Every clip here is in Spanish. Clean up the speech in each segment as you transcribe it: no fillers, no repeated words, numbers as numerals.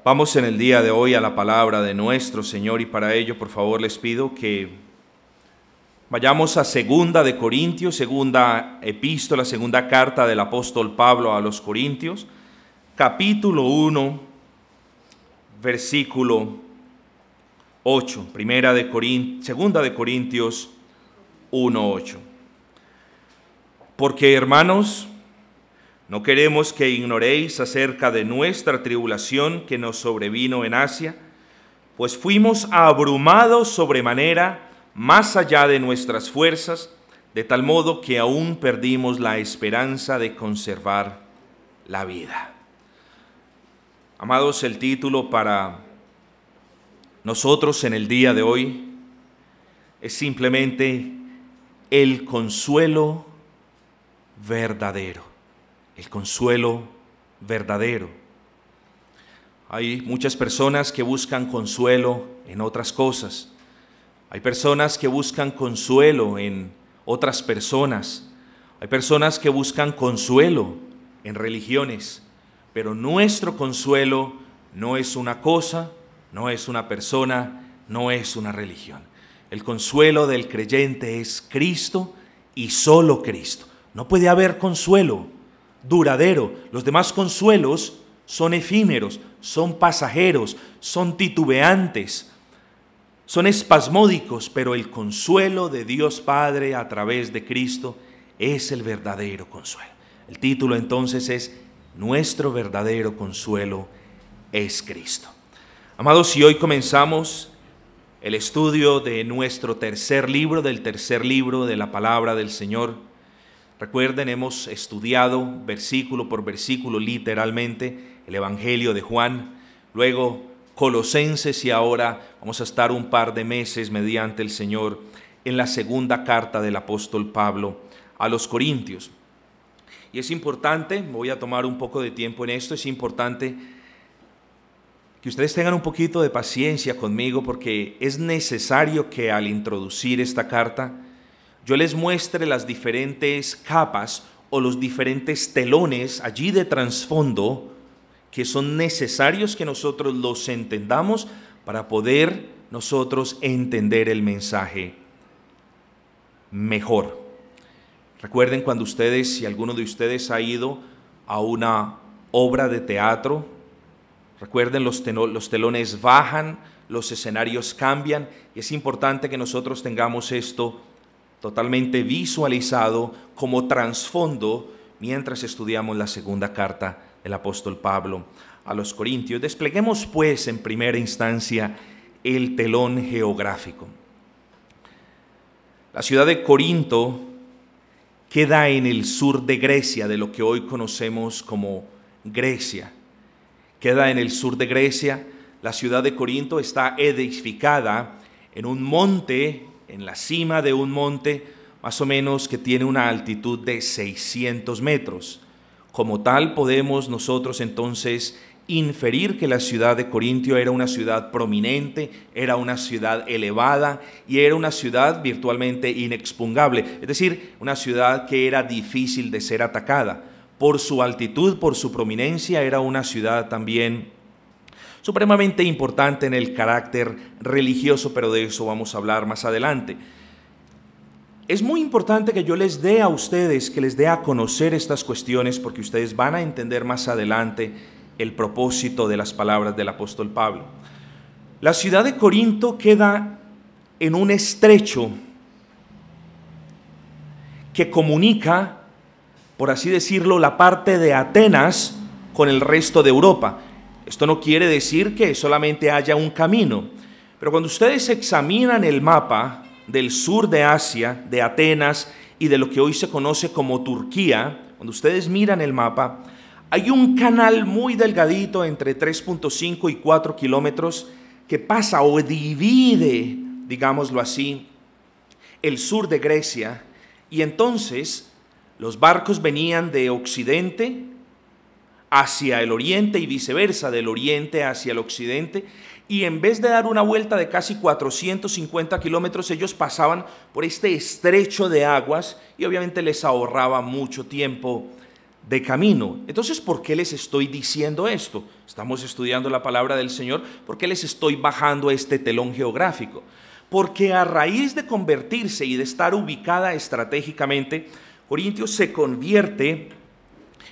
Vamos en el día de hoy a la palabra de nuestro Señor y para ello, por favor, les pido que vayamos a Segunda de Corintios, segunda epístola, segunda carta del apóstol Pablo a los Corintios, capítulo 1, versículo 8, segunda de Corintios 1:8. Porque, hermanos, no queremos que ignoréis acerca de nuestra tribulación que nos sobrevino en Asia, pues fuimos abrumados sobremanera más allá de nuestras fuerzas, de tal modo que aún perdimos la esperanza de conservar la vida. Amados, el título para nosotros en el día de hoy es simplemente el consuelo verdadero. El consuelo verdadero. Hay muchas personas que buscan consuelo en otras cosas. Hay personas que buscan consuelo en otras personas. Hay personas que buscan consuelo en religiones. Pero nuestro consuelo no es una cosa, no es una persona, no es una religión. El consuelo del creyente es Cristo y solo Cristo. No puede haber consuelo duradero. Los demás consuelos son efímeros, son pasajeros, son titubeantes, son espasmódicos, pero el consuelo de Dios Padre a través de Cristo es el verdadero consuelo. El título entonces es Nuestro verdadero consuelo es Cristo. Amados, si hoy comenzamos el estudio de nuestro tercer libro de la palabra del Señor. Recuerden, hemos estudiado versículo por versículo literalmente el Evangelio de Juan, luego Colosenses y ahora vamos a estar un par de meses mediante el Señor en la segunda carta del apóstol Pablo a los Corintios. Y es importante, voy a tomar un poco de tiempo en esto, es importante que ustedes tengan un poquito de paciencia conmigo porque es necesario que al introducir esta carta yo les muestre las diferentes capas o los diferentes telones allí de trasfondo que son necesarios que nosotros los entendamos para poder nosotros entender el mensaje mejor. Recuerden cuando ustedes, si alguno de ustedes ha ido a una obra de teatro, recuerden los telones bajan, los escenarios cambian y es importante que nosotros tengamos esto totalmente visualizado como trasfondo mientras estudiamos la segunda carta del apóstol Pablo a los Corintios. Despleguemos pues en primera instancia el telón geográfico. La ciudad de Corinto queda en el sur de Grecia, de lo que hoy conocemos como Grecia. Queda en el sur de Grecia. La ciudad de Corinto está edificada en un monte, en la cima de un monte, más o menos que tiene una altitud de 600 metros. Como tal, podemos nosotros entonces inferir que la ciudad de Corinto era una ciudad prominente, era una ciudad elevada y era una ciudad virtualmente inexpugnable, es decir, una ciudad que era difícil de ser atacada. Por su altitud, por su prominencia, era una ciudad también supremamente importante en el carácter religioso, pero de eso vamos a hablar más adelante. Es muy importante que yo les dé a ustedes, que les dé a conocer estas cuestiones, porque ustedes van a entender más adelante el propósito de las palabras del apóstol Pablo. La ciudad de Corinto queda en un estrecho que comunica, por así decirlo, la parte de Atenas con el resto de Europa. Esto no quiere decir que solamente haya un camino, pero cuando ustedes examinan el mapa del sur de Asia, de Atenas y de lo que hoy se conoce como Turquía, cuando ustedes miran el mapa, hay un canal muy delgadito entre 3.5 y 4 kilómetros que pasa o divide, digámoslo así, el sur de Grecia, y entonces los barcos venían de occidente hacia el oriente y viceversa, del oriente hacia el occidente, y en vez de dar una vuelta de casi 450 kilómetros, ellos pasaban por este estrecho de aguas y obviamente les ahorraba mucho tiempo de camino. Entonces, ¿por qué les estoy diciendo esto? Estamos estudiando la palabra del Señor. ¿Por qué les estoy bajando este telón geográfico? Porque a raíz de convertirse y de estar ubicada estratégicamente, Corintios se convierte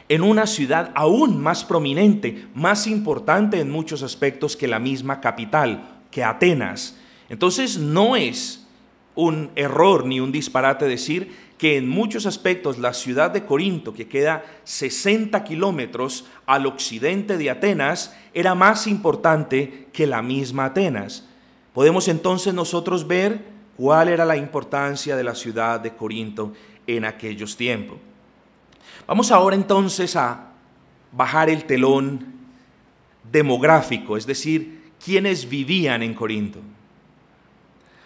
en una ciudad aún más prominente, más importante en muchos aspectos que la misma capital, que Atenas. Entonces no es un error ni un disparate decir que en muchos aspectos la ciudad de Corinto, que queda 60 kilómetros al occidente de Atenas, era más importante que la misma Atenas. Podemos entonces nosotros ver cuál era la importancia de la ciudad de Corinto en aquellos tiempos. Vamos ahora entonces a bajar el telón demográfico, es decir, quiénes vivían en Corinto.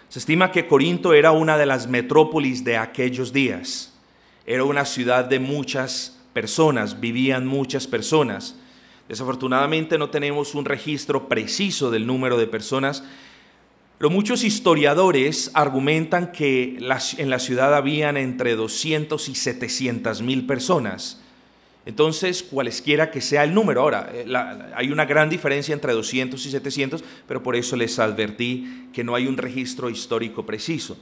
Se estima que Corinto era una de las metrópolis de aquellos días. Era una ciudad de muchas personas, vivían muchas personas. Desafortunadamente no tenemos un registro preciso del número de personas, pero muchos historiadores argumentan que en la ciudad habían entre 200 y 700 mil personas. Entonces, cualesquiera que sea el número, ahora, hay una gran diferencia entre 200 y 700, pero por eso les advertí que no hay un registro histórico preciso.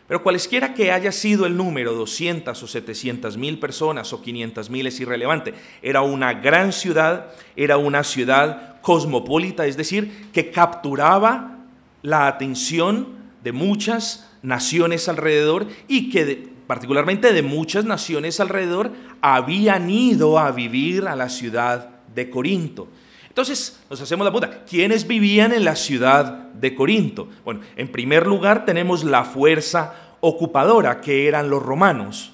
Pero cualesquiera que haya sido el número, 200 o 700 mil personas o 500 mil, es irrelevante. Era una gran ciudad, era una ciudad cosmopolita, es decir, que capturaba la atención de muchas naciones alrededor y que particularmente de muchas naciones alrededor habían ido a vivir a la ciudad de Corinto. Entonces nos hacemos la pregunta, ¿quiénes vivían en la ciudad de Corinto? Bueno, en primer lugar tenemos la fuerza ocupadora, que eran los romanos.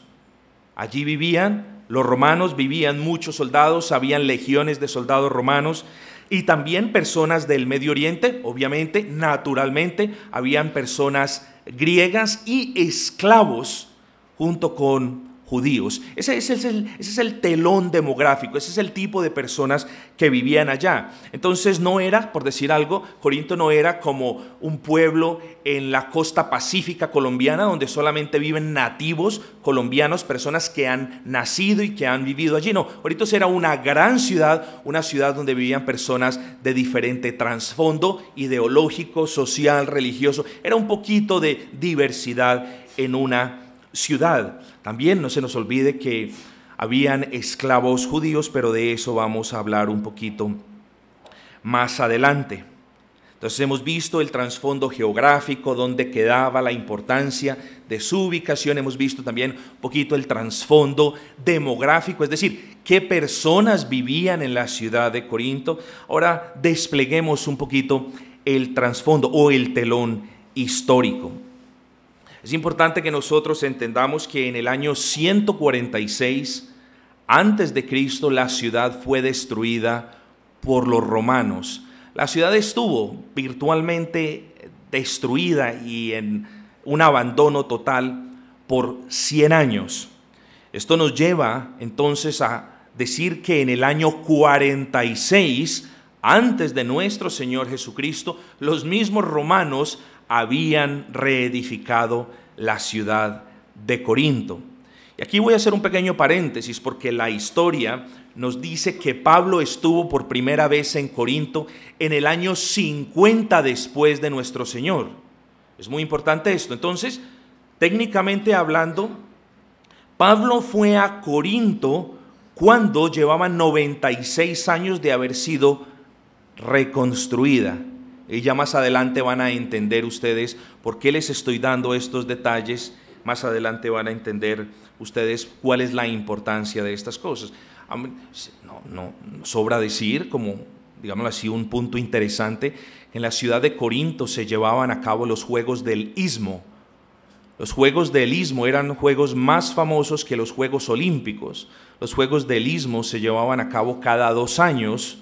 Allí vivían los romanos, vivían muchos soldados, habían legiones de soldados romanos, y también personas del Medio Oriente, obviamente, naturalmente, habían personas griegas y esclavos junto con judíos. Ese es el telón demográfico, ese es el tipo de personas que vivían allá. Entonces no era, por decir algo, Corinto no era como un pueblo en la costa pacífica colombiana donde solamente viven nativos colombianos, personas que han nacido y que han vivido allí. No, Corinto era una gran ciudad, una ciudad donde vivían personas de diferente trasfondo ideológico, social, religioso. Era un poquito de diversidad en una ciudad. También no se nos olvide que habían esclavos judíos, pero de eso vamos a hablar un poquito más adelante. Entonces hemos visto el trasfondo geográfico, dónde quedaba la importancia de su ubicación. Hemos visto también un poquito el trasfondo demográfico, es decir, qué personas vivían en la ciudad de Corinto. Ahora despleguemos un poquito el trasfondo o el telón histórico. Es importante que nosotros entendamos que en el año 146 antes de Cristo la ciudad fue destruida por los romanos. La ciudad estuvo virtualmente destruida y en un abandono total por 100 años. Esto nos lleva entonces a decir que en el año 46 antes de nuestro Señor Jesucristo, los mismos romanos habían reedificado la ciudad de Corinto. Y aquí voy a hacer un pequeño paréntesis porque la historia nos dice que Pablo estuvo por primera vez en Corinto en el año 50 después de nuestro Señor. Es muy importante esto. Entonces, técnicamente hablando, Pablo fue a Corinto cuando llevaba 96 años de haber sido reconstruida. Y ya más adelante van a entender ustedes por qué les estoy dando estos detalles. Más adelante van a entender ustedes cuál es la importancia de estas cosas. No sobra decir, como digámoslo así, un punto interesante, en la ciudad de Corinto se llevaban a cabo los Juegos del Istmo. Los Juegos del Istmo eran juegos más famosos que los Juegos Olímpicos. Los Juegos del Istmo se llevaban a cabo cada 2 años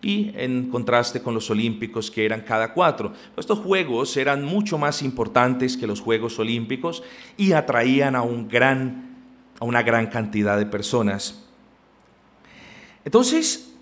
y en contraste con los olímpicos, que eran cada 4. Estos juegos eran mucho más importantes que los Juegos Olímpicos y atraían a una gran cantidad de personas. Entonces,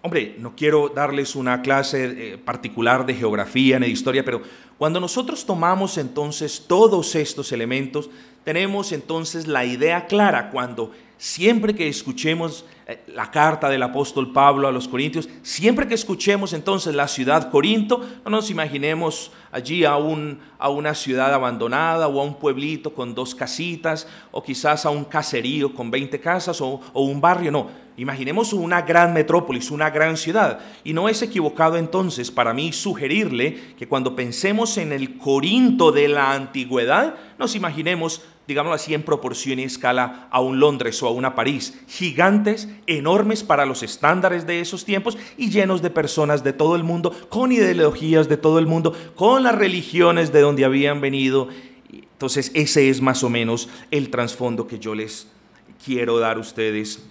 hombre, no quiero darles una clase particular de geografía ni de historia, pero cuando nosotros tomamos entonces todos estos elementos, tenemos entonces la idea clara. Cuando siempre que escuchemos la carta del apóstol Pablo a los Corintios, siempre que escuchemos entonces la ciudad Corinto, no nos imaginemos allí a una ciudad abandonada o a un pueblito con 2 casitas, o quizás a un caserío con 20 casas o un barrio, no. Imaginemos una gran metrópolis, una gran ciudad. Y no es equivocado entonces para mí sugerirle que cuando pensemos en el Corinto de la antigüedad, nos imaginemos, digámoslo así, en proporción y escala a un Londres o a una París, gigantes, enormes para los estándares de esos tiempos y llenos de personas de todo el mundo, con ideologías de todo el mundo, con las religiones de donde habían venido. Entonces ese es más o menos el trasfondo que yo les quiero dar a ustedes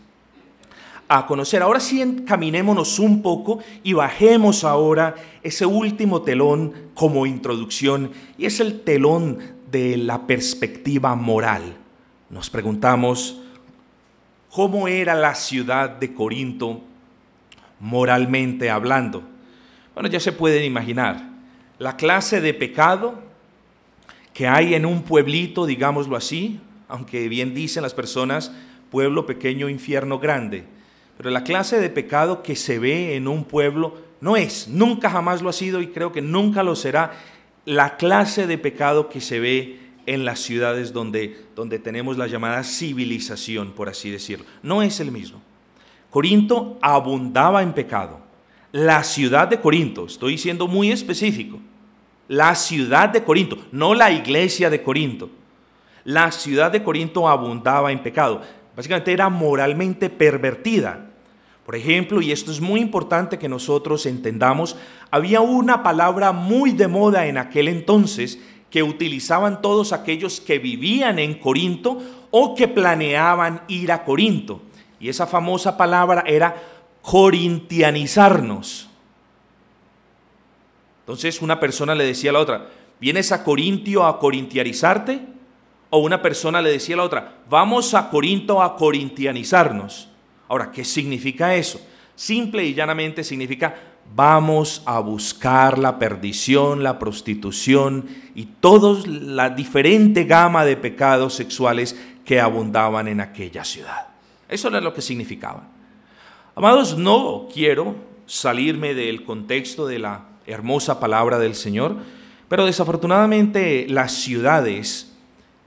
a conocer. Ahora sí, encaminémonos un poco y bajemos ahora ese último telón como introducción, y es el telón de la perspectiva moral. Nos preguntamos, ¿cómo era la ciudad de Corinto moralmente hablando? Bueno, ya se pueden imaginar la clase de pecado que hay en un pueblito, digámoslo así, aunque bien dicen las personas, pueblo pequeño, infierno grande. Pero la clase de pecado que se ve en un pueblo nunca jamás lo ha sido y creo que nunca lo será, la clase de pecado que se ve en las ciudades donde tenemos la llamada civilización, por así decirlo. No es el mismo. Corinto abundaba en pecado. La ciudad de Corinto, estoy siendo muy específico, la ciudad de Corinto, no la iglesia de Corinto. La ciudad de Corinto abundaba en pecado. Básicamente era moralmente pervertida. Por ejemplo, y esto es muy importante que nosotros entendamos, había una palabra muy de moda en aquel entonces que utilizaban todos aquellos que vivían en Corinto o que planeaban ir a Corinto. Y esa famosa palabra era corintianizarnos. Entonces una persona le decía a la otra, ¿vienes a Corintio a corintianizarte? O una persona le decía a la otra, vamos a Corinto a corintianizarnos. Ahora, ¿qué significa eso? Simple y llanamente significa, vamos a buscar la perdición, la prostitución y toda la diferente gama de pecados sexuales que abundaban en aquella ciudad. Eso era lo que significaba. Amados, no quiero salirme del contexto de la hermosa palabra del Señor, pero desafortunadamente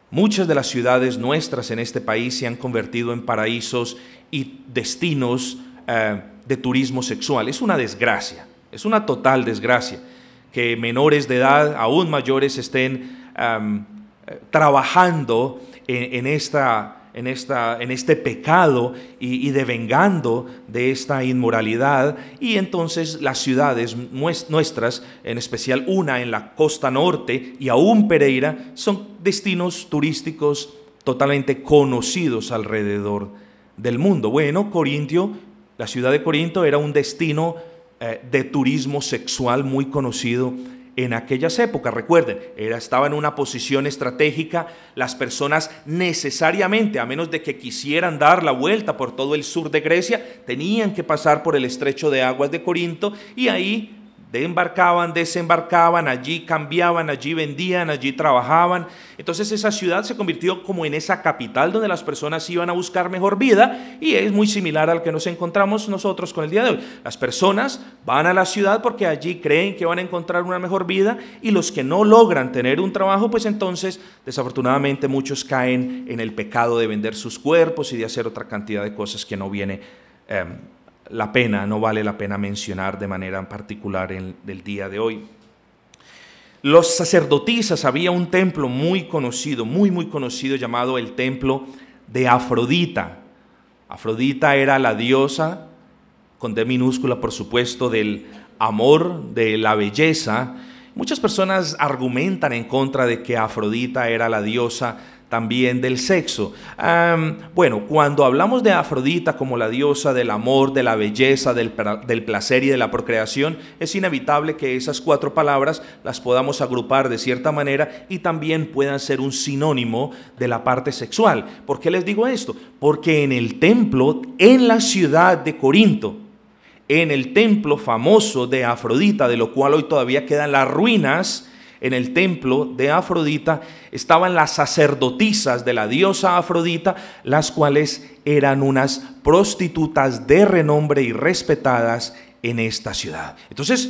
muchas de las ciudades nuestras en este país se han convertido en paraísos y destinos de turismo sexual. Es una desgracia, es una total desgracia que menores de edad, aún mayores, estén trabajando en este pecado y devengando de esta inmoralidad. Y entonces las ciudades nuestras, en especial una en la costa norte y aún Pereira, son destinos turísticos totalmente conocidos alrededor del mundo. Bueno, la ciudad de Corinto era un destino de turismo sexual muy conocido en aquellas épocas. Recuerden, estaba en una posición estratégica. Las personas necesariamente, a menos de que quisieran dar la vuelta por todo el sur de Grecia, tenían que pasar por el estrecho de aguas de Corinto y ahí embarcaban, desembarcaban, allí cambiaban, allí vendían, allí trabajaban. Entonces esa ciudad se convirtió como en esa capital donde las personas iban a buscar mejor vida, y es muy similar al que nos encontramos nosotros con el día de hoy. Las personas van a la ciudad porque allí creen que van a encontrar una mejor vida, y los que no logran tener un trabajo, pues entonces desafortunadamente muchos caen en el pecado de vender sus cuerpos y de hacer otra cantidad de cosas que no vale la pena mencionar de manera particular del día de hoy. Los sacerdotisas, había un templo muy conocido, muy conocido, llamado el templo de Afrodita. Afrodita era la diosa, con D minúscula por supuesto, del amor, de la belleza. Muchas personas argumentan en contra de que Afrodita era la diosa también del sexo. Bueno, cuando hablamos de Afrodita como la diosa del amor, de la belleza, del placer y de la procreación, es inevitable que esas 4 palabras las podamos agrupar de cierta manera y también puedan ser un sinónimo de la parte sexual. ¿Por qué les digo esto? Porque en el templo, en la ciudad de Corinto, en el templo famoso de Afrodita, de lo cual hoy todavía quedan las ruinas, en el templo de Afrodita estaban las sacerdotisas de la diosa Afrodita, las cuales eran unas prostitutas de renombre y respetadas en esta ciudad. Entonces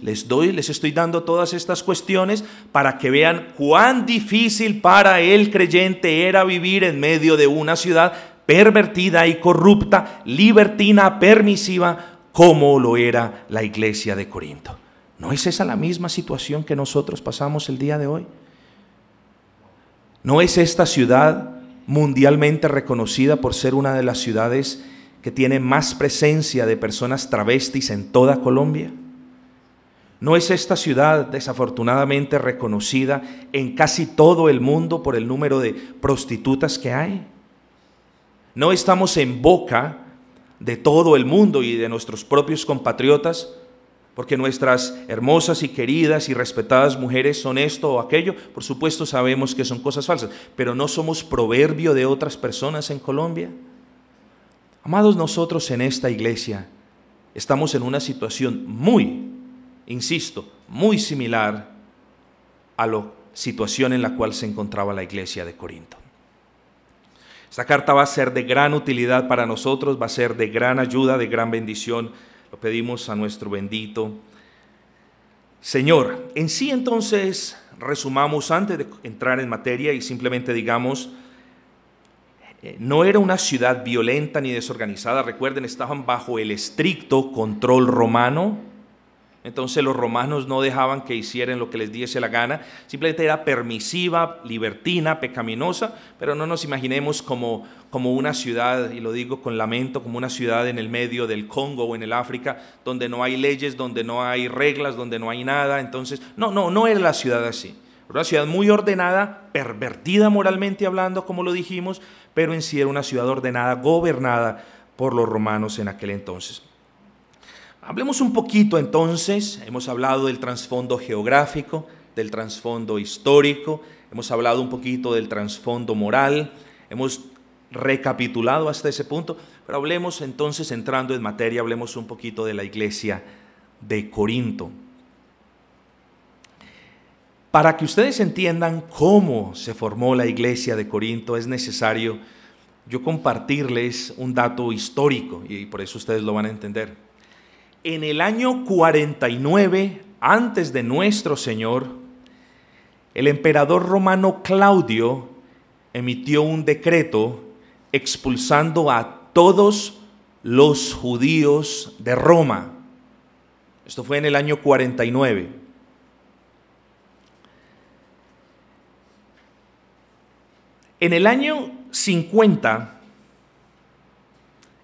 les estoy dando todas estas cuestiones para que vean cuán difícil para el creyente era vivir en medio de una ciudad pervertida y corrupta, libertina, permisiva, como lo era la iglesia de Corinto. ¿No es esa la misma situación que nosotros pasamos el día de hoy? ¿No es esta ciudad mundialmente reconocida por ser una de las ciudades que tiene más presencia de personas travestis en toda Colombia? ¿No es esta ciudad desafortunadamente reconocida en casi todo el mundo por el número de prostitutas que hay? ¿No estamos en boca de todo el mundo y de nuestros propios compatriotas porque nuestras hermosas y queridas y respetadas mujeres son esto o aquello? Por supuesto sabemos que son cosas falsas, pero ¿no somos proverbio de otras personas en Colombia? Amados, nosotros en esta iglesia estamos en una situación muy similar a la situación en la cual se encontraba la iglesia de Corinto. Esta carta va a ser de gran utilidad para nosotros, va a ser de gran ayuda, de gran bendición. Lo pedimos a nuestro bendito Señor. En sí, entonces, resumamos antes de entrar en materia y simplemente digamos, no era una ciudad violenta ni desorganizada. Recuerden, estaban bajo el estricto control romano. Entonces los romanos no dejaban que hicieran lo que les diese la gana, simplemente era permisiva, libertina, pecaminosa, pero no nos imaginemos como una ciudad, y lo digo con lamento, como una ciudad en el medio del Congo o en el África, donde no hay leyes, donde no hay reglas, donde no hay nada. Entonces, no era la ciudad así. Era una ciudad muy ordenada, pervertida moralmente hablando, como lo dijimos, pero en sí era una ciudad ordenada, gobernada por los romanos en aquel entonces. Hablemos un poquito entonces, hemos hablado del trasfondo geográfico, del trasfondo histórico, hemos hablado un poquito del trasfondo moral, hemos recapitulado hasta ese punto, pero hablemos entonces, entrando en materia, hablemos un poquito de la iglesia de Corinto. Para que ustedes entiendan cómo se formó la iglesia de Corinto, es necesario yo compartirles un dato histórico, y por eso ustedes lo van a entender. En el año 49 antes de nuestro Señor, el emperador romano Claudio emitió un decreto expulsando a todos los judíos de Roma. Esto fue en el año 49. En el año 50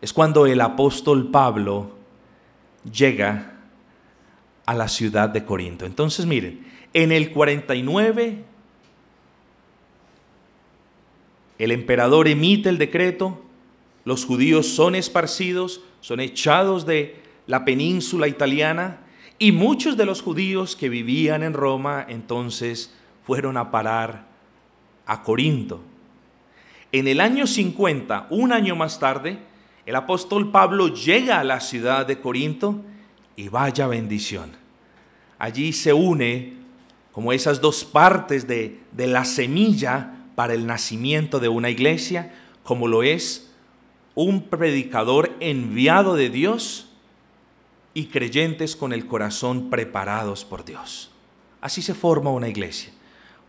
es cuando el apóstol Pablo llega a la ciudad de Corinto. Entonces miren, en el 49 el emperador emite el decreto, los judíos son esparcidos, son echados de la península italiana, y muchos de los judíos que vivían en Roma entonces fueron a parar a Corinto. En el año 50, un año más tarde, el apóstol Pablo llega a la ciudad de Corinto y vaya bendición. Allí se une como esas dos partes de la semilla para el nacimiento de una iglesia, como lo es un predicador enviado de Dios y creyentes con el corazón preparados por Dios. Así se forma una iglesia.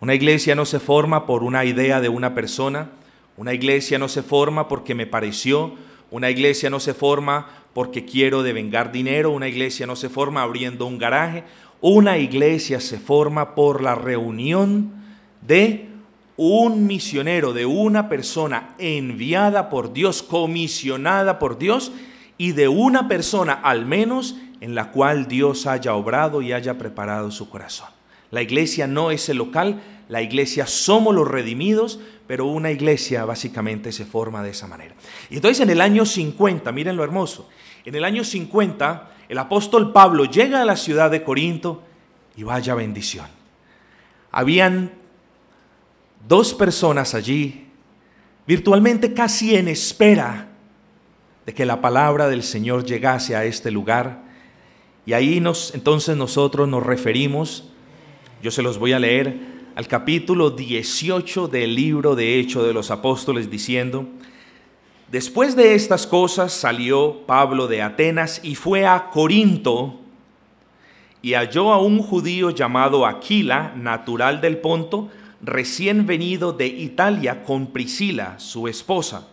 Una iglesia no se forma por una idea de una persona, una iglesia no se forma porque me pareció, una iglesia no se forma porque quiero devengar dinero, una iglesia no se forma abriendo un garaje, una iglesia se forma por la reunión de un misionero, de una persona enviada por Dios, comisionada por Dios, y de una persona al menos en la cual Dios haya obrado y haya preparado su corazón. La iglesia no es el local, la iglesia somos los redimidos, pero una iglesia básicamente se forma de esa manera. Y entonces en el año 50, miren lo hermoso, en el año 50 el apóstol Pablo llega a la ciudad de Corinto y vaya bendición. Habían 2 personas allí, virtualmente casi en espera de que la palabra del Señor llegase a este lugar. Y ahí entonces nosotros nos referimos, yo se los voy a leer, al capítulo 18 del libro de Hechos de los Apóstoles, diciendo: después de estas cosas salió Pablo de Atenas y fue a Corinto, y halló a un judío llamado Aquila, natural del Ponto, recién venido de Italia, con Priscila, su esposa,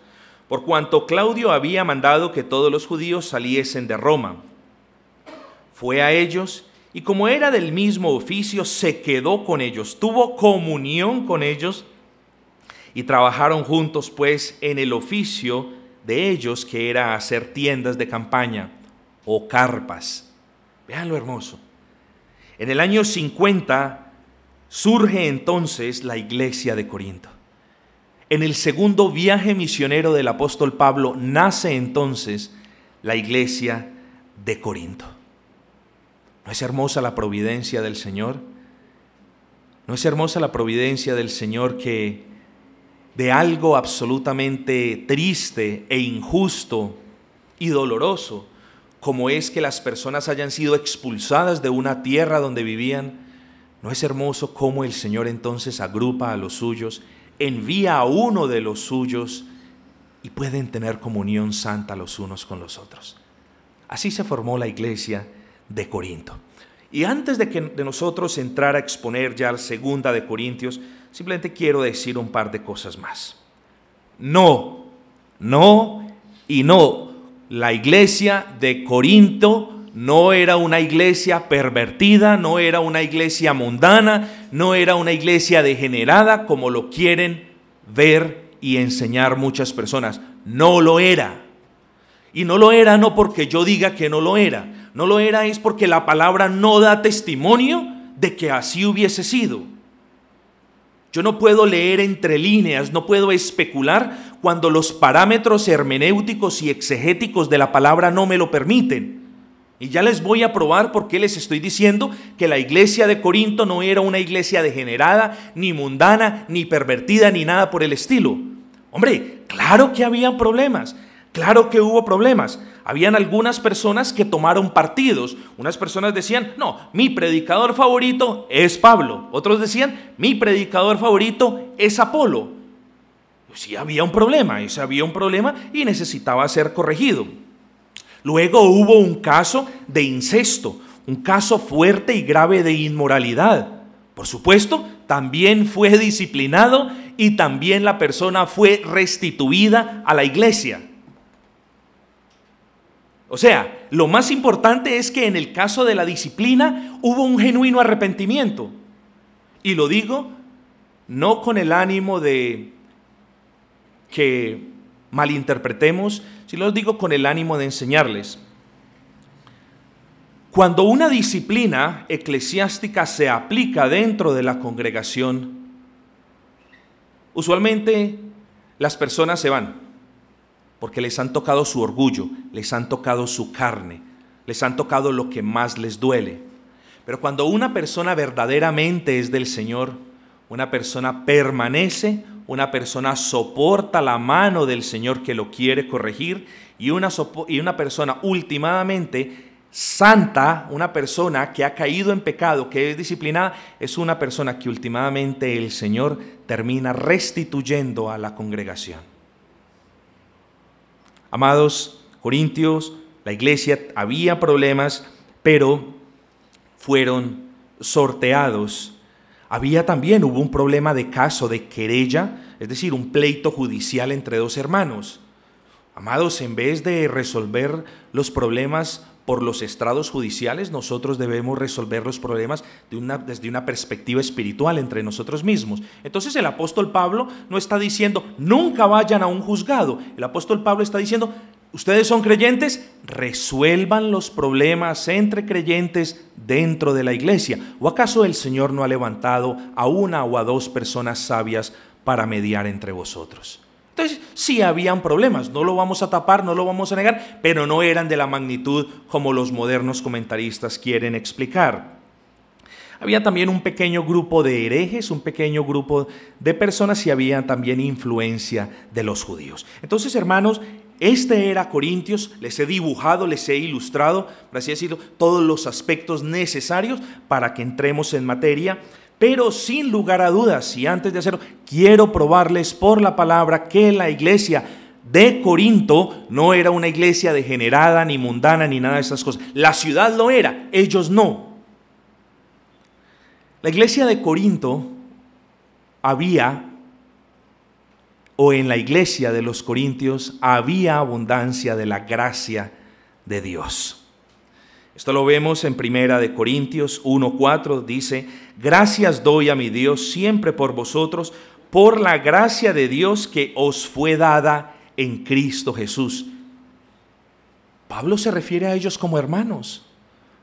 por cuanto Claudio había mandado que todos los judíos saliesen de Roma. Fue a ellos, y como era del mismo oficio, se quedó con ellos, tuvo comunión con ellos, y trabajaron juntos pues en el oficio de ellos, que era hacer tiendas de campaña o carpas. Vean lo hermoso. En el año 50 surge entonces la iglesia de Corinto. En el segundo viaje misionero del apóstol Pablo nace entonces la iglesia de Corinto. ¿No es hermosa la providencia del Señor? ¿No es hermosa la providencia del Señor que de algo absolutamente triste e injusto y doloroso, como es que las personas hayan sido expulsadas de una tierra donde vivían, no es hermoso cómo el Señor entonces agrupa a los suyos, envía a uno de los suyos y pueden tener comunión santa los unos con los otros? Así se formó la iglesia de Corinto. Y antes de nosotros entrar a exponer ya la segunda de Corintios, simplemente quiero decir un par de cosas más. No y no. La iglesia de Corinto no era una iglesia pervertida, no era una iglesia mundana, no era una iglesia degenerada como lo quieren ver y enseñar muchas personas. No lo era. Y no lo era no porque yo diga que no lo era. No lo era es porque la palabra no da testimonio de que así hubiese sido. Yo no puedo leer entre líneas, no puedo especular cuando los parámetros hermenéuticos y exegéticos de la palabra no me lo permiten. Y ya les voy a probar por qué les estoy diciendo que la iglesia de Corinto no era una iglesia degenerada, ni mundana, ni pervertida, ni nada por el estilo. Hombre, claro que había problemas, claro que hubo problemas. Habían algunas personas que tomaron partidos. Unas personas decían, no, mi predicador favorito es Pablo. Otros decían, mi predicador favorito es Apolo. Sí, había un problema y necesitaba ser corregido. Luego hubo un caso de incesto, un caso fuerte y grave de inmoralidad. Por supuesto, también fue disciplinado y también la persona fue restituida a la iglesia. O sea, lo más importante es que en el caso de la disciplina hubo un genuino arrepentimiento. Y lo digo no con el ánimo de que malinterpretemos, sino lo digo con el ánimo de enseñarles. Cuando una disciplina eclesiástica se aplica dentro de la congregación, usualmente las personas se van, porque les han tocado su orgullo, les han tocado su carne, les han tocado lo que más les duele. Pero cuando una persona verdaderamente es del Señor, una persona permanece, una persona soporta la mano del Señor que lo quiere corregir, y una persona últimamente santa, una persona que ha caído en pecado, que es disciplinada, es una persona que últimamente el Señor termina restituyendo a la congregación. Amados corintios, la iglesia había problemas, pero fueron sorteados. Hubo un problema de caso, de querella, es decir, un pleito judicial entre 2 hermanos. Amados, en vez de resolver los problemas por los estrados judiciales, nosotros debemos resolver los problemas desde una perspectiva espiritual entre nosotros mismos. Entonces el apóstol Pablo no está diciendo, nunca vayan a un juzgado. El apóstol Pablo está diciendo, ¿Ustedes son creyentes? Resuelvan los problemas entre creyentes dentro de la iglesia. ¿O acaso el Señor no ha levantado a una o a dos personas sabias para mediar entre vosotros? Entonces, sí habían problemas, no lo vamos a tapar, no lo vamos a negar, pero no eran de la magnitud como los modernos comentaristas quieren explicar. Había también un pequeño grupo de herejes, un pequeño grupo de personas y había también influencia de los judíos. Entonces, hermanos, este era Corintios. Les he dibujado, les he ilustrado, por así decirlo, todos los aspectos necesarios para que entremos en materia. Pero sin lugar a dudas, y antes de hacerlo, quiero probarles por la palabra que la iglesia de Corinto no era una iglesia degenerada, ni mundana, ni nada de esas cosas. La ciudad lo era, ellos no. La iglesia de Corinto en la iglesia de los corintios había abundancia de la gracia de Dios. Esto lo vemos en Primera de Corintios 1:4, dice: gracias doy a mi Dios siempre por vosotros, por la gracia de Dios que os fue dada en Cristo Jesús. Pablo se refiere a ellos como hermanos.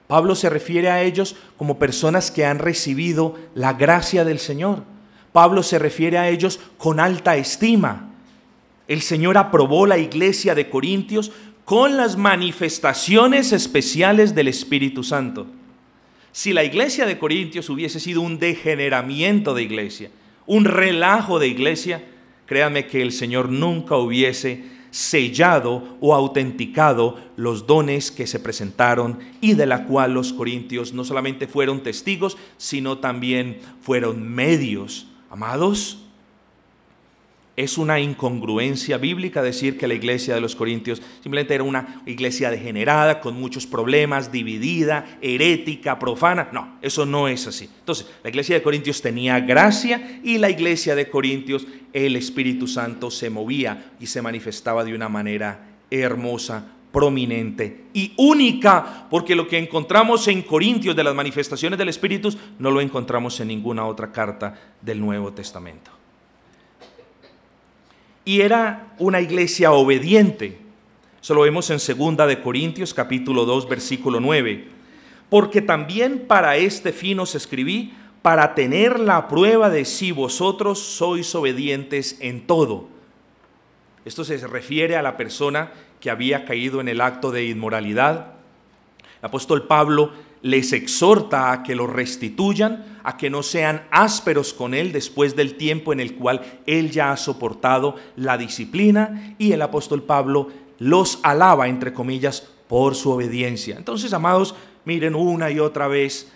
Pablo se refiere a ellos como personas que han recibido la gracia del Señor. Pablo se refiere a ellos con alta estima. El Señor aprobó la iglesia de Corintios con las manifestaciones especiales del Espíritu Santo. Si la iglesia de Corintios hubiese sido un degeneramiento de iglesia, un relajo de iglesia, créanme que el Señor nunca hubiese sellado o autenticado los dones que se presentaron y de la cual los corintios no solamente fueron testigos, sino también fueron medios. Amados, es una incongruencia bíblica decir que la iglesia de los corintios simplemente era una iglesia degenerada, con muchos problemas, dividida, herética, profana. No, eso no es así. Entonces, la iglesia de Corintios tenía gracia y la iglesia de Corintios, el Espíritu Santo se movía y se manifestaba de una manera hermosa, prominente y única, porque lo que encontramos en Corintios de las manifestaciones del Espíritu no lo encontramos en ninguna otra carta del Nuevo Testamento. Y era una iglesia obediente. Eso lo vemos en 2 de Corintios capítulo 2 versículo 9. Porque también para este fin os escribí, para tener la prueba de si vosotros sois obedientes en todo. Esto se refiere a la persona que había caído en el acto de inmoralidad. El apóstol Pablo les exhorta a que lo restituyan, a que no sean ásperos con él después del tiempo en el cual él ya ha soportado la disciplina, y el apóstol Pablo los alaba, entre comillas, por su obediencia. Entonces, amados, miren una y otra vez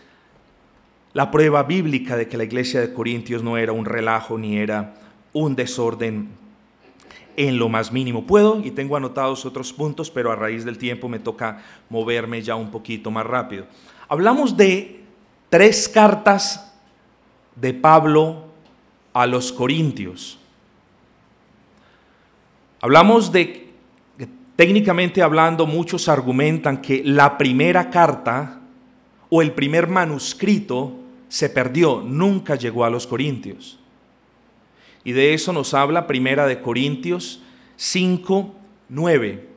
la prueba bíblica de que la iglesia de Corintios no era un relajo ni era un desorden en lo más mínimo. Puedo y tengo anotados otros puntos, pero a raíz del tiempo me toca moverme ya un poquito más rápido. Hablamos de 3 cartas de Pablo a los Corintios. Hablamos de, técnicamente hablando, muchos argumentan que la primera carta o el primer manuscrito se perdió, nunca llegó a los Corintios. Y de eso nos habla Primera de Corintios 5:9.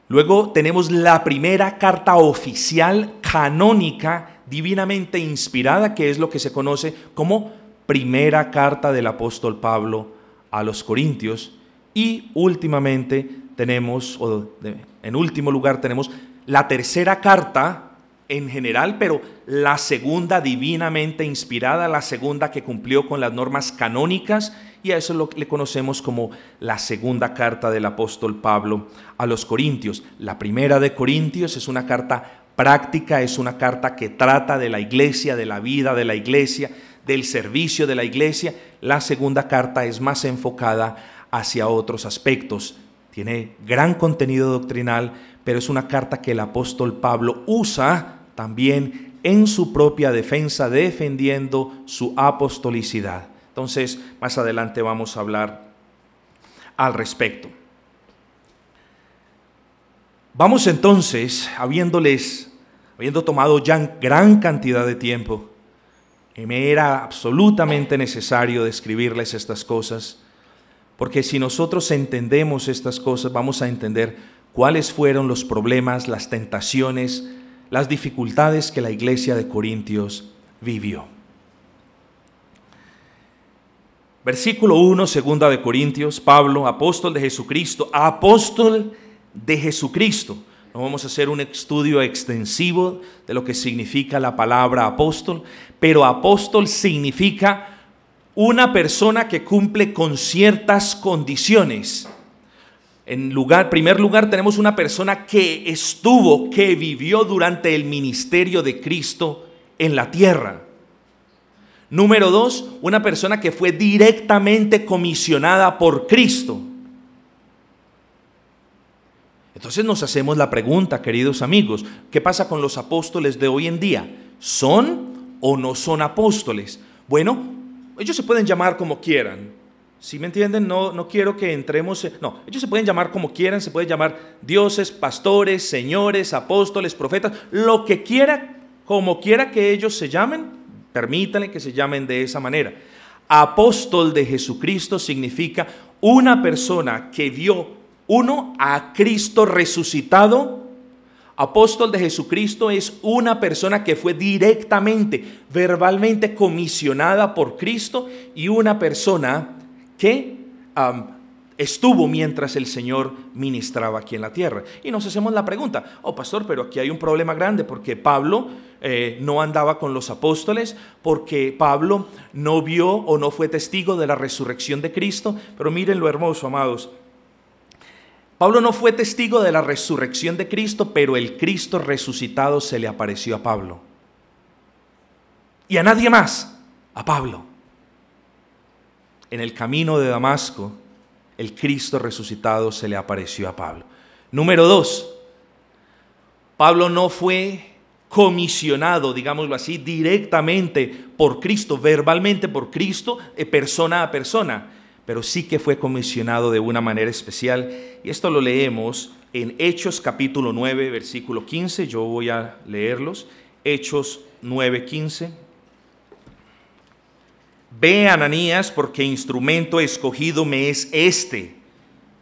Luego tenemos la primera carta oficial, canónica, divinamente inspirada, que es lo que se conoce como primera carta del apóstol Pablo a los Corintios. Y últimamente tenemos, en último lugar tenemos la tercera carta en general, pero la segunda divinamente inspirada, la segunda que cumplió con las normas canónicas, y a eso lo le conocemos como la segunda carta del apóstol Pablo a los Corintios. La primera de Corintios es una carta práctica, es una carta que trata de la iglesia, de la vida de la iglesia, del servicio de la iglesia. La segunda carta es más enfocada hacia otros aspectos. Tiene gran contenido doctrinal, pero es una carta que el apóstol Pablo usa también en su propia defensa, defendiendo su apostolicidad. Entonces, más adelante vamos a hablar al respecto. Vamos entonces, habiendo tomado ya gran cantidad de tiempo, y me era absolutamente necesario describirles estas cosas, Porque si nosotros entendemos estas cosas, vamos a entender cuáles fueron los problemas, las tentaciones, las dificultades que la iglesia de Corintios vivió. Versículo 1, segunda de Corintios, Pablo, apóstol de Jesucristo, apóstol de Jesucristo. No vamos a hacer un estudio extensivo de lo que significa la palabra apóstol, pero apóstol significa una persona que cumple con ciertas condiciones. En primer lugar, tenemos una persona que que vivió durante el ministerio de Cristo en la tierra. Número 2, una persona que fue directamente comisionada por Cristo. Entonces nos hacemos la pregunta, queridos amigos, ¿qué pasa con los apóstoles de hoy en día? ¿Son o no son apóstoles? Bueno, ellos se pueden llamar como quieran. ¿Sí me entienden? No quiero que entremos. No, ellos se pueden llamar como quieran, se pueden llamar dioses, pastores, señores, apóstoles, profetas, lo que quiera, como quiera que ellos se llamen, permítanle que se llamen de esa manera. Apóstol de Jesucristo significa una persona que vio, a Cristo resucitado. Apóstol de Jesucristo es una persona que fue directamente, verbalmente comisionada por Cristo y una persona que estuvo mientras el Señor ministraba aquí en la tierra. Y nos hacemos la pregunta, pastor, pero aquí hay un problema grande porque Pablo no andaba con los apóstoles, porque Pablo no vio o no fue testigo de la resurrección de Cristo. Pero miren lo hermoso, amados. Pablo no fue testigo de la resurrección de Cristo, pero el Cristo resucitado se le apareció a Pablo. Y a nadie más, a Pablo. En el camino de Damasco, el Cristo resucitado se le apareció a Pablo. Número 2, Pablo no fue comisionado, digámoslo así, directamente por Cristo, verbalmente por Cristo, persona a persona, pero sí que fue comisionado de una manera especial. Y esto lo leemos en Hechos capítulo 9, versículo 15. Yo voy a leerlos. Hechos 9, 15. Ve, Ananías, porque instrumento escogido me es este.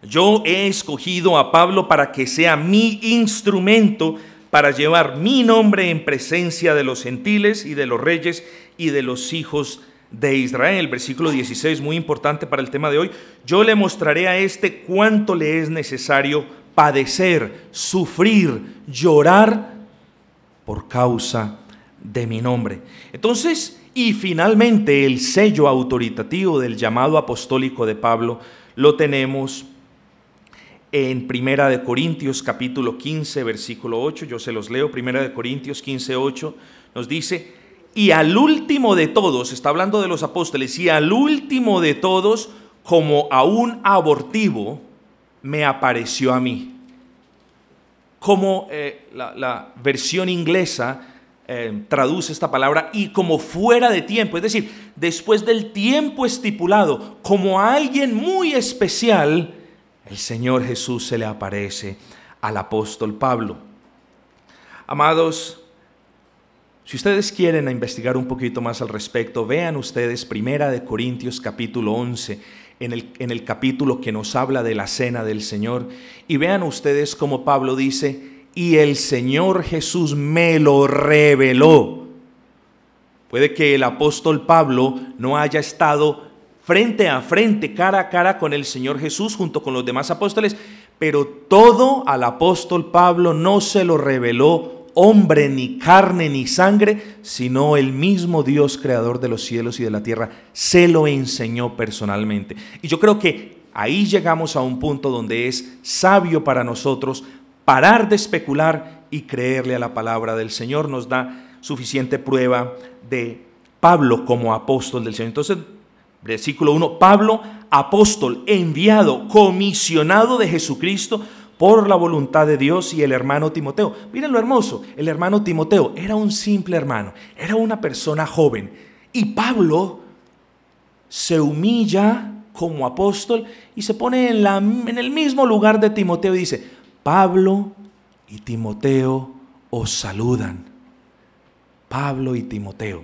Yo he escogido a Pablo para que sea mi instrumento para llevar mi nombre en presencia de los gentiles y de los reyes y de los hijos de Israel. Versículo 16, muy importante para el tema de hoy. Yo le mostraré a este cuánto le es necesario padecer, sufrir, llorar por causa de mi nombre. Entonces, y finalmente el sello autoritativo del llamado apostólico de Pablo lo tenemos en Primera de Corintios capítulo 15 versículo 8. Yo se los leo. Primera de Corintios 15, 8 nos dice: y al último de todos, está hablando de los apóstoles, y al último de todos, como a un abortivo, me apareció a mí. Como la versión inglesa traduce esta palabra, y como fuera de tiempo, es decir, después del tiempo estipulado, como a alguien muy especial, el Señor Jesús se le aparece al apóstol Pablo. Amados, si ustedes quieren investigar un poquito más al respecto, vean ustedes Primera de Corintios capítulo 11, en el capítulo que nos habla de la cena del Señor, y vean ustedes cómo Pablo dice: y el Señor Jesús me lo reveló. Puede que el apóstol Pablo no haya estado frente a frente, cara a cara con el Señor Jesús junto con los demás apóstoles, pero todo al apóstol Pablo no se lo reveló hombre, ni carne, ni sangre, sino el mismo Dios creador de los cielos y de la tierra se lo enseñó personalmente. Y yo creo que ahí llegamos a un punto donde es sabio para nosotros parar de especular y creerle a la palabra del Señor. Nos da suficiente prueba de Pablo como apóstol del Señor. Entonces, versículo 1, Pablo, apóstol, enviado, comisionado de Jesucristo por la voluntad de Dios, y el hermano Timoteo. Miren lo hermoso, el hermano Timoteo era un simple hermano, era una persona joven, y Pablo se humilla como apóstol y se pone en el mismo lugar de Timoteo y dice: Pablo y Timoteo os saludan. Pablo y Timoteo.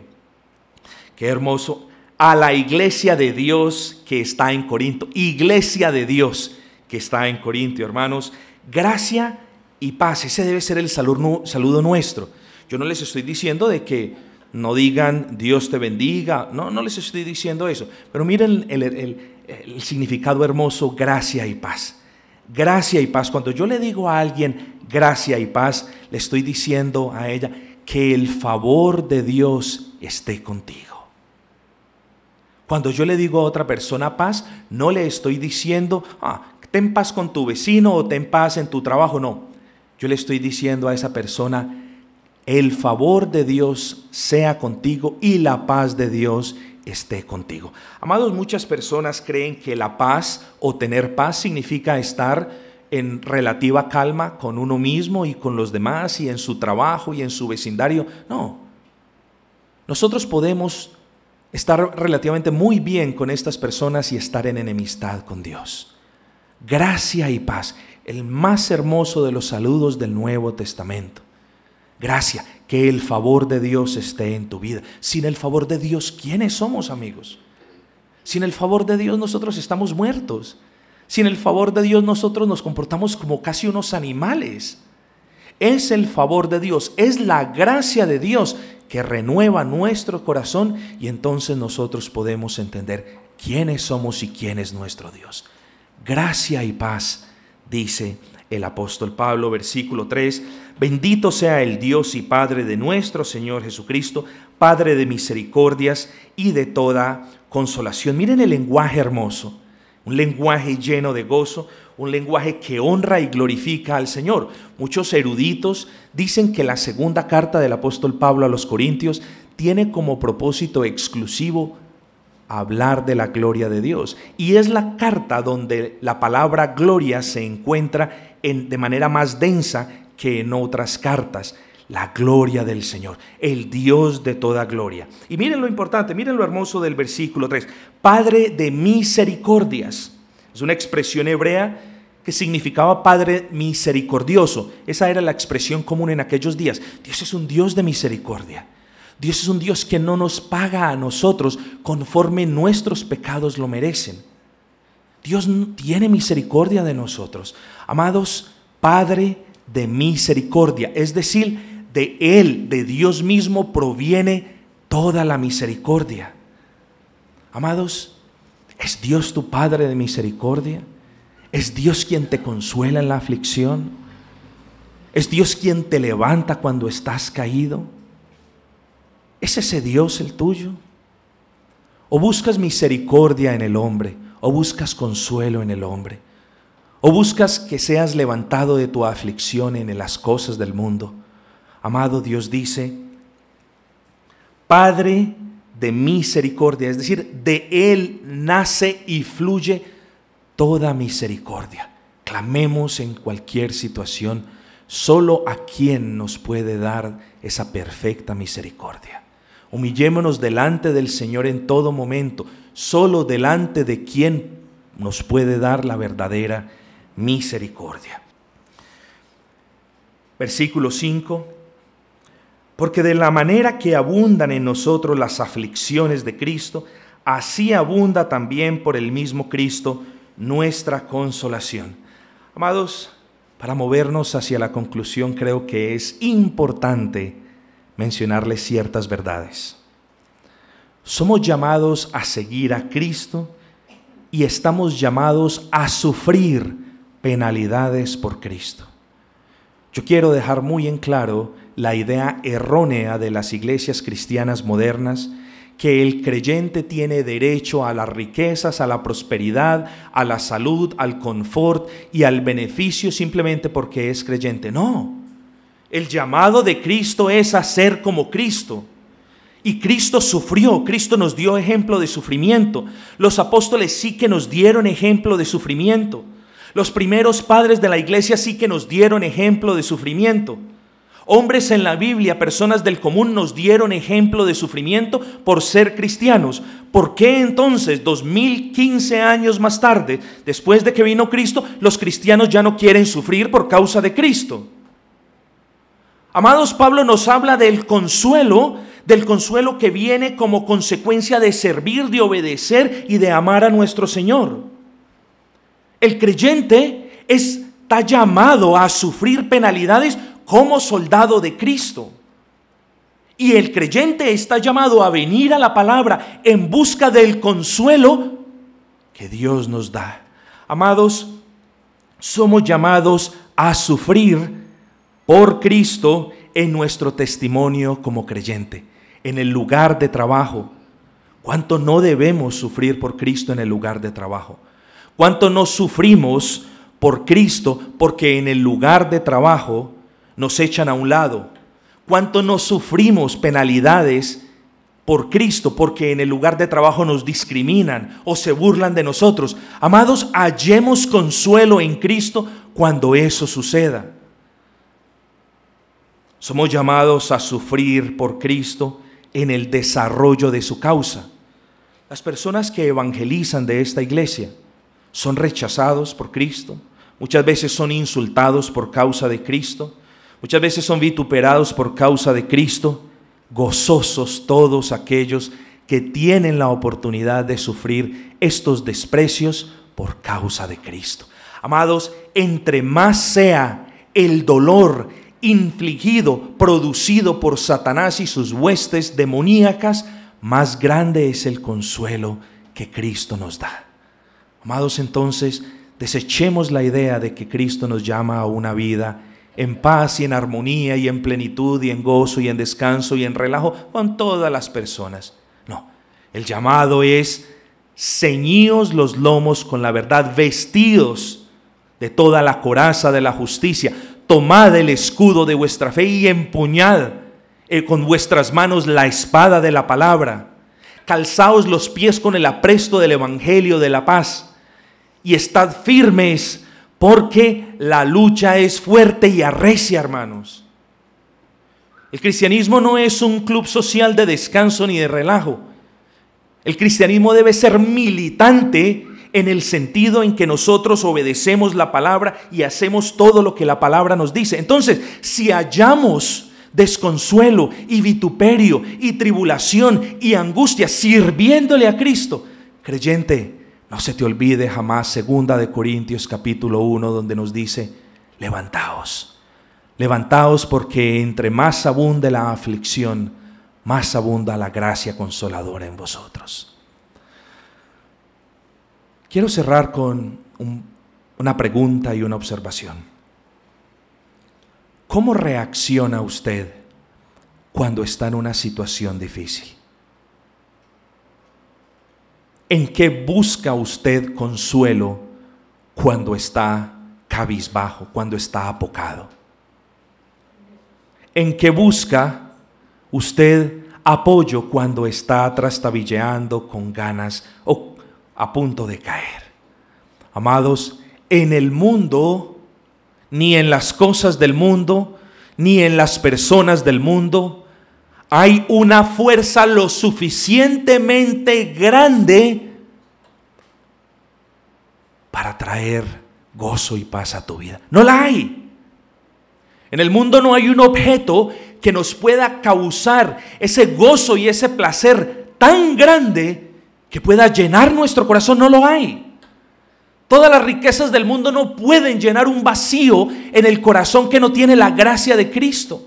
Qué hermoso. a la iglesia de Dios que está en Corinto. Iglesia de Dios que está en Corinto, hermanos. Gracia y paz. Ese debe ser el saludo nuestro. Yo no les estoy diciendo de que no digan Dios te bendiga. No les estoy diciendo eso. Pero miren el significado hermoso, gracia y paz. Gracia y paz. Cuando yo le digo a alguien gracia y paz, le estoy diciendo a ella que el favor de Dios esté contigo. Cuando yo le digo a otra persona paz, no le estoy diciendo, ten paz con tu vecino o ten paz en tu trabajo. No, yo le estoy diciendo a esa persona, el favor de Dios sea contigo y la paz de Dios esté contigo. Amados, muchas personas creen que la paz o tener paz significa estar en relativa calma con uno mismo y con los demás y en su trabajo y en su vecindario. No, nosotros podemos estar relativamente muy bien con estas personas y estar en enemistad con Dios. Gracia y paz, el más hermoso de los saludos del Nuevo Testamento. Gracia, que el favor de Dios esté en tu vida. Sin el favor de Dios, ¿quiénes somos, amigos? Sin el favor de Dios nosotros estamos muertos. Sin el favor de Dios nosotros nos comportamos como casi unos animales. Es el favor de Dios, es la gracia de Dios que renueva nuestro corazón y entonces nosotros podemos entender quiénes somos y quién es nuestro Dios. Gracia y paz, dice el apóstol Pablo, versículo 3, bendito sea el Dios y Padre de nuestro Señor Jesucristo, Padre de misericordias y de toda consolación. Miren el lenguaje hermoso, un lenguaje lleno de gozo, un lenguaje que honra y glorifica al Señor. Muchos eruditos dicen que la segunda carta del apóstol Pablo a los Corintios tiene como propósito exclusivo hablar de la gloria de Dios. Y es la carta donde la palabra gloria se encuentra de manera más densa que en otras cartas. La gloria del Señor, el Dios de toda gloria. Y miren lo importante, miren lo hermoso del versículo 3. Padre de misericordias. Es una expresión hebrea que significaba Padre misericordioso. Esa era la expresión común en aquellos días. Dios es un Dios de misericordia. Dios es un Dios que no nos paga a nosotros conforme nuestros pecados lo merecen. Dios tiene misericordia de nosotros. Amados, Padre de misericordia, es decir, de Él, de Dios mismo, proviene toda la misericordia. Amados, ¿es Dios tu Padre de misericordia? ¿Es Dios quien te consuela en la aflicción? ¿Es Dios quien te levanta cuando estás caído? ¿Es ese Dios el tuyo? ¿O buscas misericordia en el hombre? ¿O buscas consuelo en el hombre? ¿O buscas que seas levantado de tu aflicción en las cosas del mundo? Amado, Dios dice, Padre de misericordia, es decir, de Él nace y fluye toda misericordia. Clamemos en cualquier situación, solo a quien nos puede dar esa perfecta misericordia. Humillémonos delante del Señor en todo momento, solo delante de quien nos puede dar la verdadera misericordia. Versículo 5. Porque de la manera que abundan en nosotros las aflicciones de Cristo, así abunda también por el mismo Cristo nuestra consolación. Amados, para movernos hacia la conclusión, creo que es importante mencionarles ciertas verdades. Somos llamados a seguir a Cristo y estamos llamados a sufrir penalidades por Cristo. Yo quiero dejar muy en claro la idea errónea de las iglesias cristianas modernas, que el creyente tiene derecho a las riquezas, a la prosperidad, a la salud, al confort y al beneficio simplemente porque es creyente. No, el llamado de Cristo es a ser como Cristo. Y Cristo sufrió, Cristo nos dio ejemplo de sufrimiento. Los apóstoles sí que nos dieron ejemplo de sufrimiento. Los primeros padres de la iglesia sí que nos dieron ejemplo de sufrimiento. Hombres en la Biblia, personas del común, nos dieron ejemplo de sufrimiento por ser cristianos. ¿Por qué entonces, 2015 años más tarde, después de que vino Cristo, los cristianos ya no quieren sufrir por causa de Cristo? Amados, Pablo nos habla del consuelo del consuelo que viene como consecuencia de servir, de obedecer y de amar a nuestro Señor. El creyente está llamado a sufrir penalidades como soldado de Cristo. Y el creyente está llamado a venir a la palabra en busca del consuelo que Dios nos da. Amados, somos llamados a sufrir por Cristo en nuestro testimonio como creyente, en el lugar de trabajo. ¿Cuánto no debemos sufrir por Cristo en el lugar de trabajo? ¿Cuánto no sufrimos por Cristo porque en el lugar de trabajo nos echan a un lado? ¿Cuánto no sufrimos penalidades por Cristo porque en el lugar de trabajo nos discriminan o se burlan de nosotros? Amados, hallemos consuelo en Cristo cuando eso suceda. Somos llamados a sufrir por Cristo en el desarrollo de su causa. Las personas que evangelizan de esta iglesia son rechazados por Cristo, muchas veces son insultados por causa de Cristo, muchas veces son vituperados por causa de Cristo. Gozosos todos aquellos que tienen la oportunidad de sufrir estos desprecios por causa de Cristo. Amados, entre más sea el dolor infligido, producido por Satanás y sus huestes demoníacas, más grande es el consuelo que Cristo nos da. Amados, entonces, desechemos la idea de que Cristo nos llama a una vida en paz y en armonía y en plenitud y en gozo y en descanso y en relajo con todas las personas. No, el llamado es: ceñíos los lomos con la verdad, vestidos de toda la coraza de la justicia, tomad el escudo de vuestra fe y empuñad con vuestras manos la espada de la palabra. Calzaos los pies con el apresto del evangelio de la paz y estad firmes, porque la lucha es fuerte y arrecia, hermanos. El cristianismo no es un club social de descanso ni de relajo. El cristianismo debe ser militante en el sentido en que nosotros obedecemos la palabra y hacemos todo lo que la palabra nos dice. Entonces, si hallamos desconsuelo y vituperio y tribulación y angustia sirviéndole a Cristo, creyente, no se te olvide jamás 2 Corintios capítulo 1, donde nos dice: levantaos, levantaos, porque entre más abunde la aflicción, más abunda la gracia consoladora en vosotros. Quiero cerrar con una pregunta y una observación. ¿Cómo reacciona usted cuando está en una situación difícil? ¿En qué busca usted consuelo cuando está cabizbajo, cuando está apocado? ¿En qué busca usted apoyo cuando está trastabilleando con ganas o a punto de caer? Amados, en el mundo, ni en las cosas del mundo, ni en las personas del mundo, hay una fuerza lo suficientemente grande para traer gozo y paz a tu vida. No la hay. En el mundo no hay un objeto que nos pueda causar ese gozo y ese placer tan grande que pueda llenar nuestro corazón. No lo hay. Todas las riquezas del mundo no pueden llenar un vacío en el corazón que no tiene la gracia de Cristo.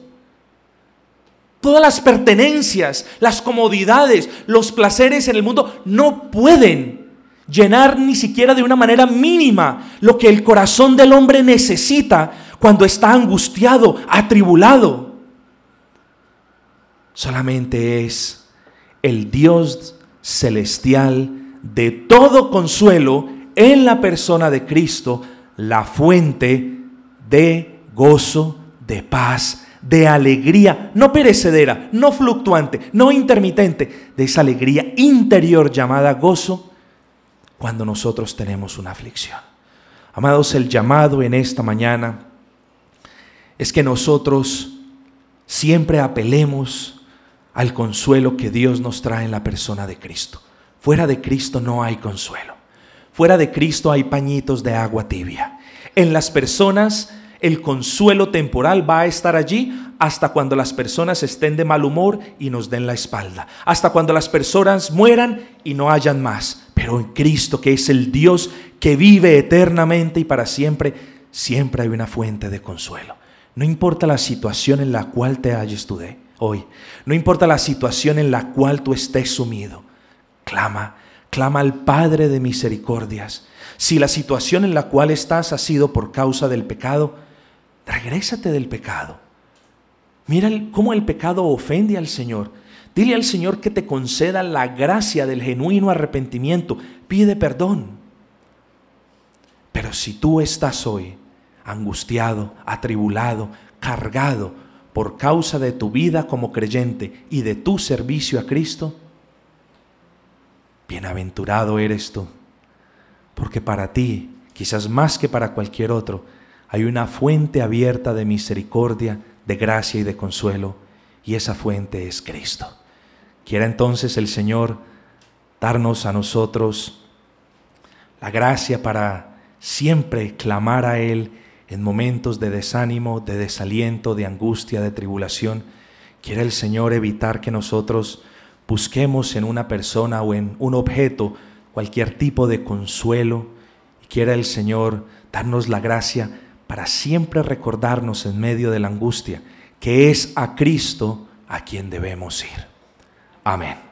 Todas las pertenencias, las comodidades, los placeres en el mundo no pueden llenar ni siquiera de una manera mínima lo que el corazón del hombre necesita cuando está angustiado, atribulado. Solamente es el Dios celestial de todo consuelo en la persona de Cristo, la fuente de gozo, de paz, de alegría, no perecedera, no fluctuante, no intermitente, de esa alegría interior llamada gozo cuando nosotros tenemos una aflicción. Amados, el llamado en esta mañana es que nosotros siempre apelemos al consuelo que Dios nos trae en la persona de Cristo. Fuera de Cristo no hay consuelo. Fuera de Cristo hay pañitos de agua tibia. En las personas el consuelo temporal va a estar allí hasta cuando las personas estén de mal humor y nos den la espalda, hasta cuando las personas mueran y no hayan más. Pero en Cristo, que es el Dios que vive eternamente y para siempre, siempre hay una fuente de consuelo. No importa la situación en la cual te halles tú hoy, no importa la situación en la cual tú estés sumido, clama al Padre de misericordias. Si la situación en la cual estás ha sido por causa del pecado, regrésate del pecado. Mira cómo el pecado ofende al Señor. Dile al Señor que te conceda la gracia del genuino arrepentimiento. Pide perdón. Pero si tú estás hoy angustiado, atribulado, cargado por causa de tu vida como creyente y de tu servicio a Cristo, bienaventurado eres tú, porque para ti, quizás más que para cualquier otro, hay una fuente abierta de misericordia, de gracia y de consuelo, y esa fuente es Cristo. Quiera entonces el Señor darnos a nosotros la gracia para siempre clamar a Él en momentos de desánimo, de desaliento, de angustia, de tribulación. Quiera el Señor evitar que nosotros busquemos en una persona o en un objeto cualquier tipo de consuelo. Y quiera el Señor darnos la gracia para siempre recordarnos en medio de la angustia que es a Cristo a quien debemos ir. Amén.